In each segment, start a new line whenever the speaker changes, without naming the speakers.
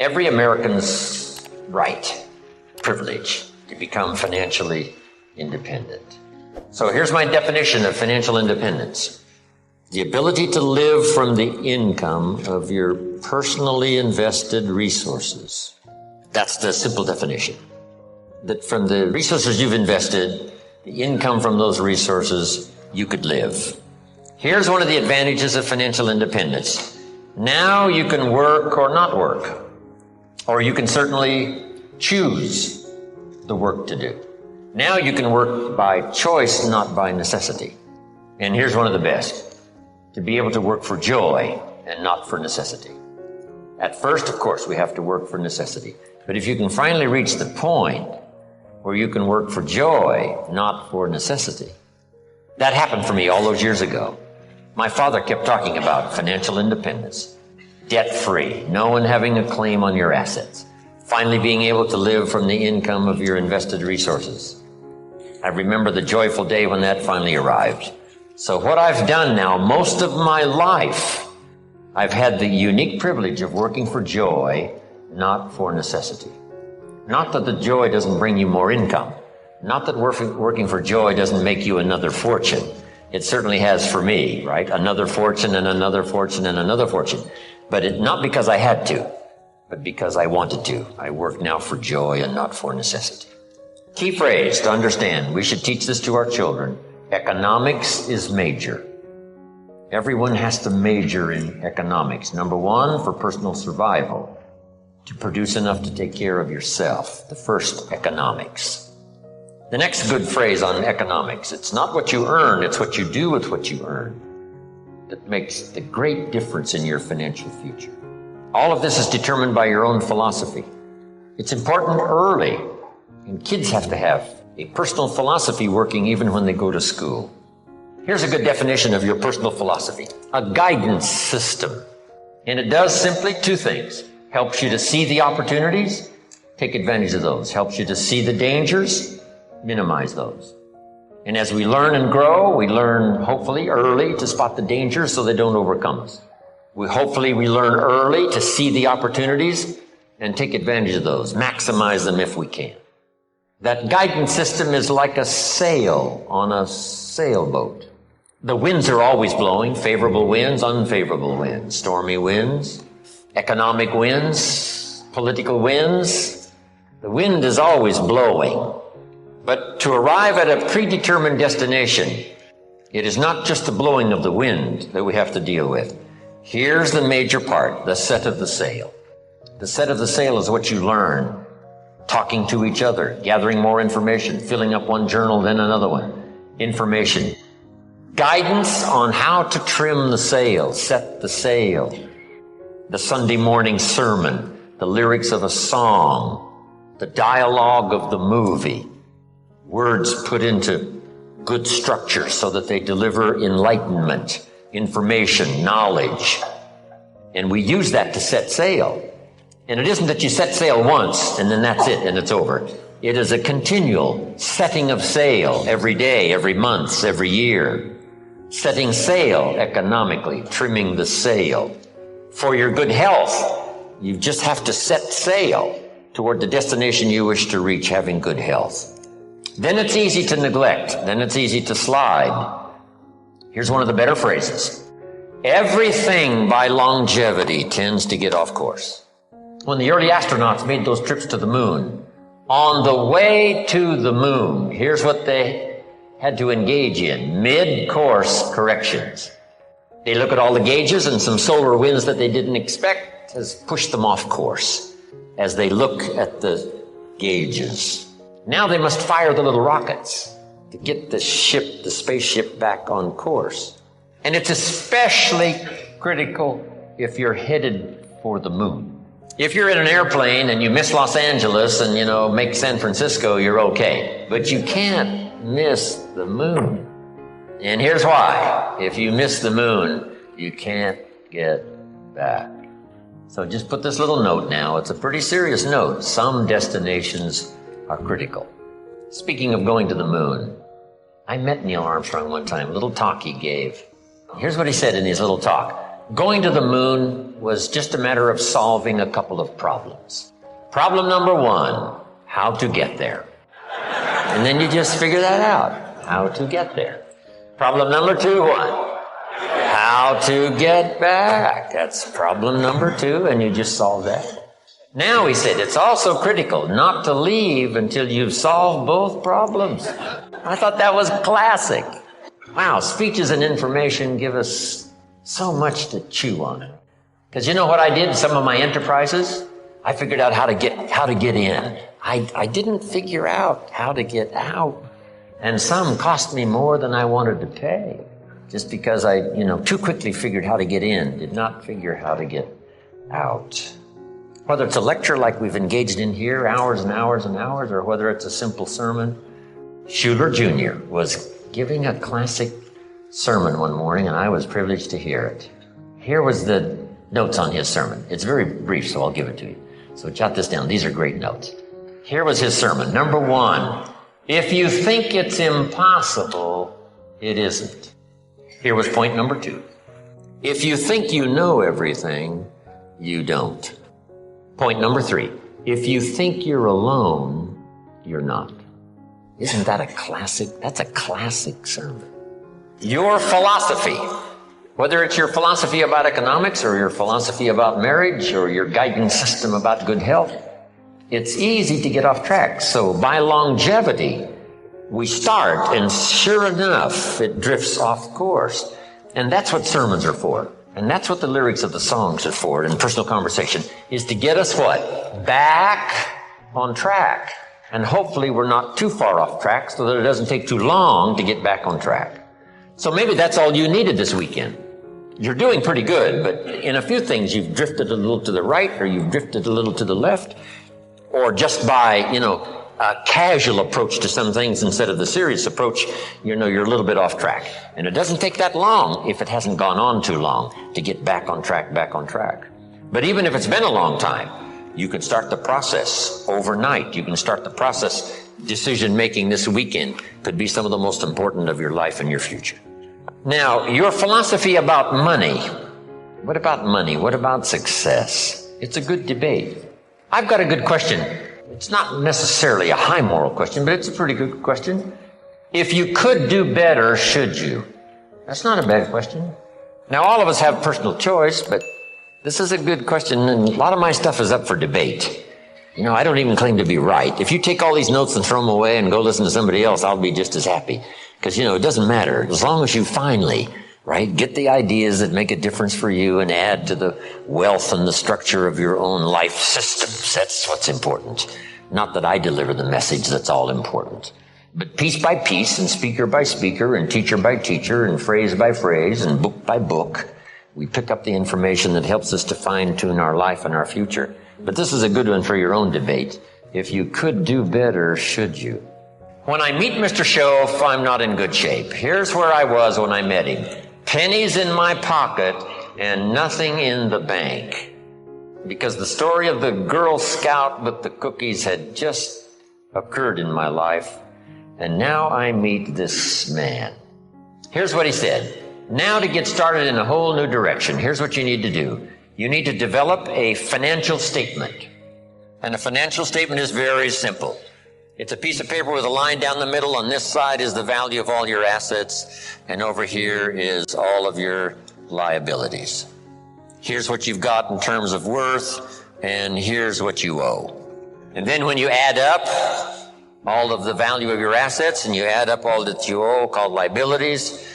every American's right, privilege, to become financially independent. So here's my definition of financial independence. The ability to live from the income of your personally invested resources. That's the simple definition. That from the resources you've invested, the income from those resources, you could live. Here's one of the advantages of financial independence. Now you can work or not work. Or you can certainly choose the work to do. Now you can work by choice, not by necessity. And here's one of the best. To be able to work for joy and not for necessity. At first, of course, we have to work for necessity. But if you can finally reach the point where you can work for joy, not for necessity. That happened for me all those years ago. My father kept talking about financial independence, debt-free, no one having a claim on your assets, finally being able to live from the income of your invested resources. I remember the joyful day when that finally arrived. So what I've done now, most of my life, I've had the unique privilege of working for joy, not for necessity. Not that the joy doesn't bring you more income. Not that working for joy doesn't make you another fortune. It certainly has for me, right? Another fortune and another fortune and another fortune. But not because I had to, but because I wanted to. I work now for joy and not for necessity. Key phrase to understand, we should teach this to our children. Economics is major. Everyone has to major in economics. Number one, for personal survival. To produce enough to take care of yourself. The first, economics. The next good phrase on economics, it's not what you earn, it's what you do with what you earn that makes the great difference in your financial future. All of this is determined by your own philosophy. It's important early, and kids have to have a personal philosophy working even when they go to school. Here's a good definition of your personal philosophy. A guidance system. And it does simply two things. Helps you to see the opportunities, take advantage of those. Helps you to see the dangers, minimize those. And as we learn and grow, we learn hopefully early to spot the dangers so they don't overcome us. Hopefully we learn early to see the opportunities and take advantage of those, maximize them if we can. That guidance system is like a sail on a sailboat. The winds are always blowing, favorable winds, unfavorable winds, stormy winds, economic winds, political winds. The wind is always blowing. But to arrive at a predetermined destination, it is not just the blowing of the wind that we have to deal with. Here's the major part, the set of the sail. The set of the sail is what you learn, talking to each other, gathering more information, filling up one journal, then another one. Information. Guidance on how to trim the sail, set the sail. The Sunday morning sermon, the lyrics of a song, the dialogue of the movie. Words put into good structure so that they deliver enlightenment, information, knowledge. And we use that to set sail. And it isn't that you set sail once and then that's it and it's over. It is a continual setting of sail every day, every month, every year. Setting sail economically, trimming the sail. For your good health, you just have to set sail toward the destination you wish to reach, having good health. Then it's easy to neglect. Then it's easy to slide. Here's one of the better phrases. Everything by longevity tends to get off course. When the early astronauts made those trips to the moon, on the way to the moon, here's what they had to engage in. Mid-course corrections. They look at all the gauges, and some solar winds that they didn't expect has pushed them off course as they look at the gauges. Now they must fire the little rockets to get the spaceship back on course. And it's especially critical if you're headed for the moon. If you're in an airplane and you miss Los Angeles and, make San Francisco, you're okay. But you can't miss the moon. And here's why. If you miss the moon, you can't get back. So just put this little note now. It's a pretty serious note. Some destinations are critical. Speaking of going to the moon, I met Neil Armstrong one time, a little talk he gave. Here's what he said in his little talk. going to the moon was just a matter of solving a couple of problems. Problem number one, how to get there. And then you just figure that out, how to get there. Problem number two, what? How to get back. That's problem number two, and you just solve that. Now, he said, it's also critical not to leave until you've solved both problems. I thought that was classic. Wow, speeches and information give us so much to chew on. Because you know what I did in some of my enterprises? I figured out how to get in. I didn't figure out how to get out. And some cost me more than I wanted to pay. Just because I, too quickly figured how to get in, did not figure how to get out. Whether it's a lecture like we've engaged in here, hours and hours and hours, or whether it's a simple sermon. Schuler Jr. was giving a classic sermon one morning, and I was privileged to hear it. Here was the notes on his sermon. It's very brief, so I'll give it to you. So jot this down. These are great notes. Here was his sermon. Number one, if you think it's impossible, it isn't. Here was point number two. If you think you know everything, you don't. Point number three, if you think you're alone, you're not. Isn't that a classic? That's a classic sermon. Your philosophy, whether it's your philosophy about economics or your philosophy about marriage or your guidance system about good health, it's easy to get off track. So by longevity, we start, and sure enough, it drifts off course. And that's what sermons are for. And that's what the lyrics of the songs are for in personal conversation, is to get us what? Back on track. And hopefully we're not too far off track so that it doesn't take too long to get back on track. So maybe that's all you needed this weekend. You're doing pretty good, but in a few things you've drifted a little to the right, or you've drifted a little to the left, or just by, a casual approach to some things instead of the serious approach, you're a little bit off track. And it doesn't take that long, if it hasn't gone on too long, to get back on track. But even if it's been a long time, you can start the process overnight. You can start the process decision-making this weekend. Could be some of the most important of your life and your future. Now, your philosophy about money. What about money? What about success? It's a good debate. I've got a good question. It's not necessarily a high moral question, but it's a pretty good question. If you could do better, should you? That's not a bad question. Now, all of us have personal choice, but this is a good question, and a lot of my stuff is up for debate. I don't even claim to be right. If you take all these notes and throw them away and go listen to somebody else, I'll be just as happy. Because, it doesn't matter. As long as you finally, get the ideas that make a difference for you and add to the wealth and the structure of your own life systems. That's what's important. Not that I deliver the message that's all important. But piece by piece and speaker by speaker and teacher by teacher and phrase by phrase and book by book, we pick up the information that helps us to fine-tune our life and our future. But this is a good one for your own debate. If you could do better, should you? When I meet Mr. Schoaf, I'm not in good shape. Here's where I was when I met him. Pennies in my pocket and nothing in the bank. Because the story of the Girl Scout with the cookies had just occurred in my life. And now I meet this man. Here's what he said. Now to get started in a whole new direction, here's what you need to do. You need to develop a financial statement. And a financial statement is very simple. It's a piece of paper with a line down the middle. On this side is the value of all your assets. And over here is all of your liabilities. Here's what you've got in terms of worth, and here's what you owe. And then when you add up all of the value of your assets and you add up all that you owe, called liabilities,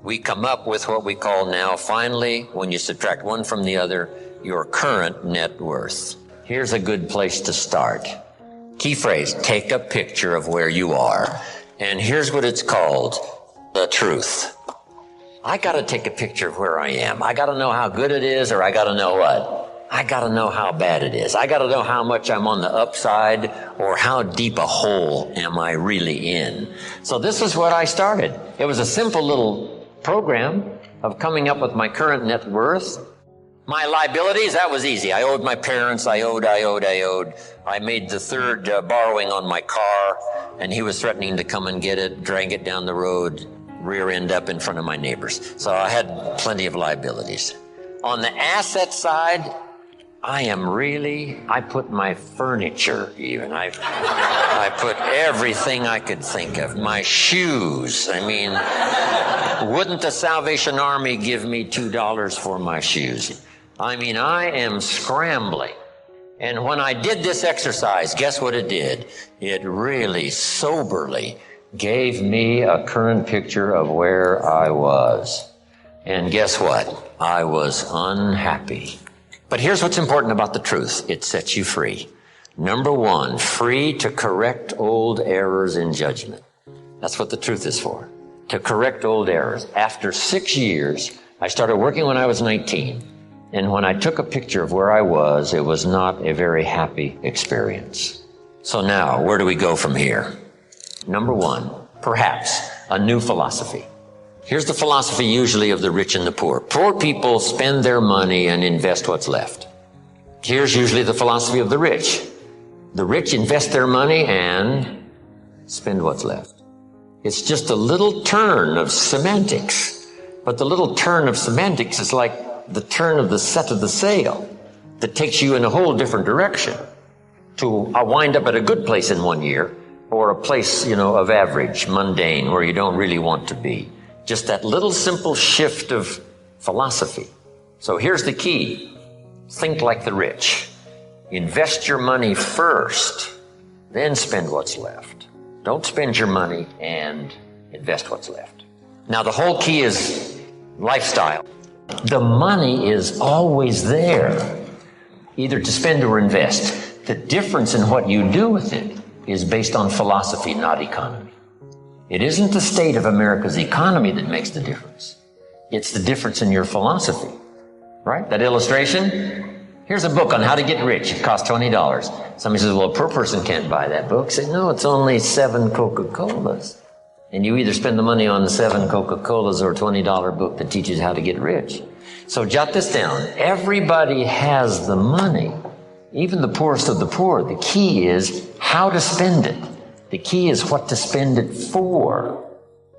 we come up with what we call now, finally, when you subtract one from the other, your current net worth. Here's a good place to start. Key phrase, take a picture of where you are. And here's what it's called, the truth. I got to take a picture of where I am. I got to know how good it is, or I got to know what? I got to know how bad it is. I got to know how much I'm on the upside, or how deep a hole am I really in. So this is what I started. It was a simple little program of coming up with my current net worth. My liabilities, that was easy. I owed my parents. I owed. I made the third borrowing on my car, and he was threatening to come and get it, drag it down the road, rear end up in front of my neighbors. So I had plenty of liabilities. On the asset side, I put my furniture even. I put everything I could think of. My shoes. I mean, wouldn't the Salvation Army give me $2 for my shoes? I mean, I am scrambling. And when I did this exercise, guess what it did? It really soberly gave me a current picture of where I was. And guess what? I was unhappy. But here's what's important about the truth. It sets you free. Number one, free to correct old errors in judgment. That's what the truth is for. To correct old errors. After 6 years, I started working when I was 19. And when I took a picture of where I was, it was not a very happy experience. So now, where do we go from here? Number one, perhaps a new philosophy. Here's the philosophy usually of the rich and the poor. Poor people spend their money and invest what's left. Here's usually the philosophy of the rich. The rich invest their money and spend what's left. It's just a little turn of semantics. But the little turn of semantics is like the turn of the set of the sail that takes you in a whole different direction to wind up at a good place in 1 year or a place, of average, mundane, where you don't really want to be. Just that little simple shift of philosophy. So here's the key. Think like the rich. Invest your money first, then spend what's left. Don't spend your money and invest what's left. Now the whole key is lifestyle. The money is always there, either to spend or invest. The difference in what you do with it is based on philosophy, not economy. It isn't the state of America's economy that makes the difference. It's the difference in your philosophy, right? That illustration? Here's a book on how to get rich. It costs $20. Somebody says, well, a poor person can't buy that book. Say, no, it's only 7 Coca-Colas. And you either spend the money on the 7 Coca-Colas or a $20 book that teaches how to get rich. So jot this down. Everybody has the money, even the poorest of the poor. The key is how to spend it. The key is what to spend it for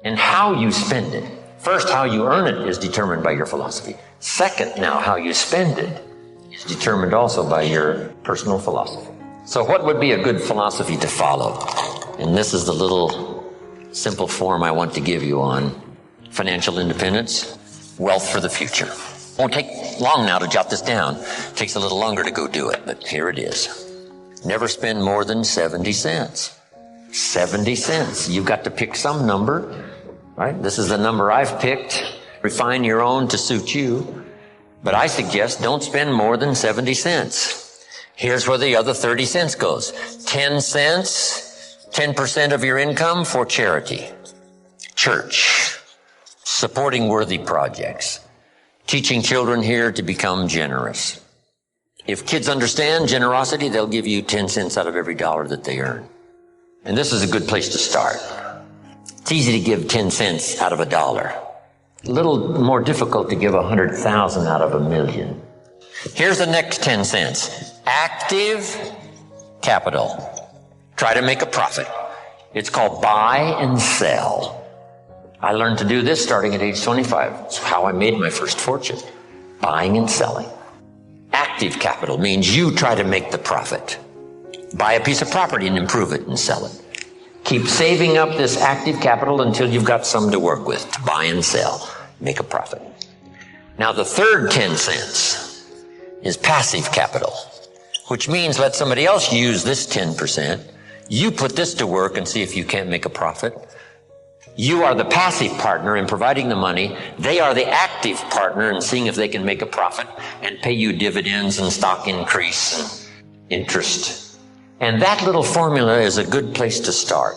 and how you spend it. First, how you earn it is determined by your philosophy. Second, now, how you spend it is determined also by your personal philosophy. So what would be a good philosophy to follow? And this is the little simple form I want to give you on financial independence, wealth for the future. Won't take long now to jot this down. It takes a little longer to go do it, but here it is. Never spend more than 70 cents. 70 cents. You've got to pick some number, right? This is the number I've picked. Refine your own to suit you. But I suggest don't spend more than 70 cents. Here's where the other 30 cents goes. 10 cents, 10% of your income for charity, church, supporting worthy projects, teaching children here to become generous. If kids understand generosity, they'll give you 10 cents out of every dollar that they earn. And this is a good place to start. It's easy to give 10 cents out of $1. A little more difficult to give 100,000 out of $1 million. Here's the next 10 cents. Active capital. Try to make a profit. It's called buy and sell. I learned to do this starting at age 25. It's how I made my first fortune. Buying and selling. Active capital means you try to make the profit. Buy a piece of property and improve it and sell it. Keep saving up this active capital until you've got some to work with to buy and sell. Make a profit. Now the third 10 cents is passive capital, which means let somebody else use this 10%. You put this to work and see if you can't make a profit. You are the passive partner in providing the money. They are the active partner in seeing if they can make a profit and pay you dividends and stock increase and interest. And that little formula is a good place to start.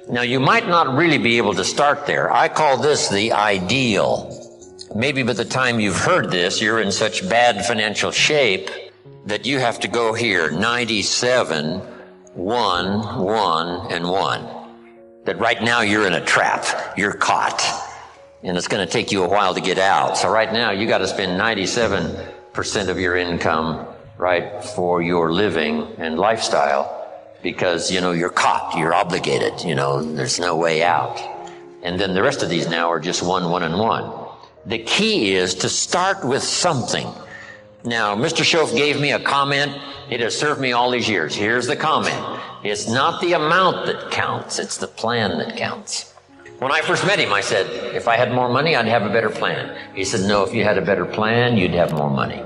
Now, you might not really be able to start there. I call this the ideal. Maybe by the time you've heard this, you're in such bad financial shape that you have to go here, 97, 1, 1, and 1. That right now you're in a trap. You're caught. And it's going to take you a while to get out. So right now you got to spend 97% of your income, right, for your living and lifestyle because, you're caught, you're obligated, there's no way out. And then the rest of these now are just 1, 1, and 1. The key is to start with something. Now, Mr. Schoaf gave me a comment. It has served me all these years. Here's the comment. It's not the amount that counts. It's the plan that counts. When I first met him, I said, if I had more money, I'd have a better plan. He said, no, if you had a better plan, you'd have more money.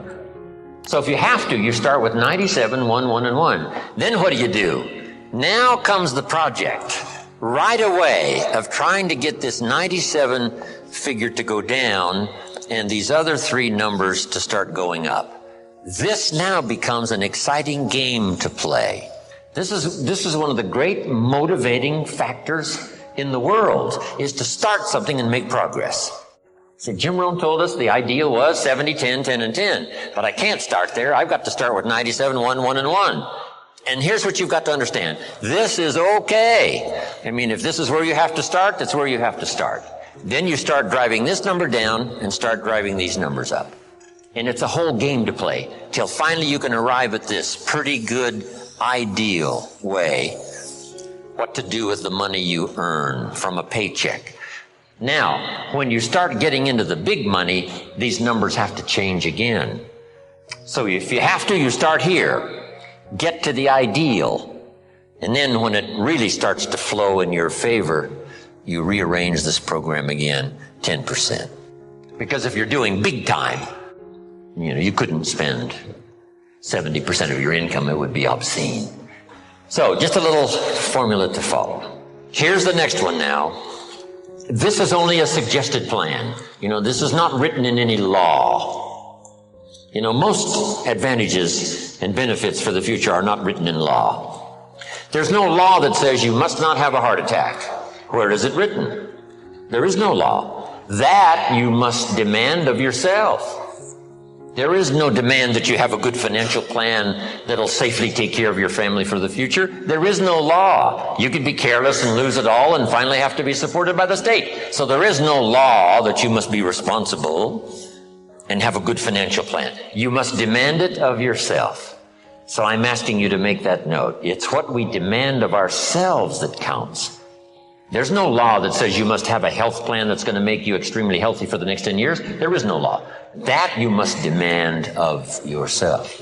So if you have to, you start with 97, 1, 1, and 1. Then what do? Now comes the project right away of trying to get this 97 figure to go down and these other 3 numbers to start going up. This now becomes an exciting game to play. This is one of the great motivating factors in the world, is to start something and make progress. See, Jim Rohn told us the ideal was 70, 10, 10, and 10. But I can't start there. I've got to start with 97, 1, 1, and 1. And here's what you've got to understand. This is okay. I mean, if this is where you have to start, that's where you have to start. Then you start driving this number down and start driving these numbers up. And it's a whole game to play till finally you can arrive at this pretty good ideal way what to do with the money you earn from a paycheck. Now, when you start getting into the big money, these numbers have to change again. So if you have to, you start here. Get to the ideal. And then when it really starts to flow in your favor, you rearrange this program again, 10%. Because if you're doing big time, you couldn't spend 70% of your income. It would be obscene. So just a little formula to follow. Here's the next one now. This is only a suggested plan. This is not written in any law. Most advantages and benefits for the future are not written in law. There's no law that says you must not have a heart attack. Where is it written? There is no law. That you must demand of yourself. There is no demand that you have a good financial plan that'll safely take care of your family for the future. There is no law. You could be careless and lose it all and finally have to be supported by the state. So there is no law that you must be responsible and have a good financial plan. You must demand it of yourself. So I'm asking you to make that note. It's what we demand of ourselves that counts. There's no law that says you must have a health plan that's going to make you extremely healthy for the next 10 years. There is no law. That you must demand of yourself.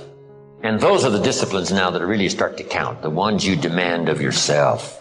And those are the disciplines now that really start to count, the ones you demand of yourself.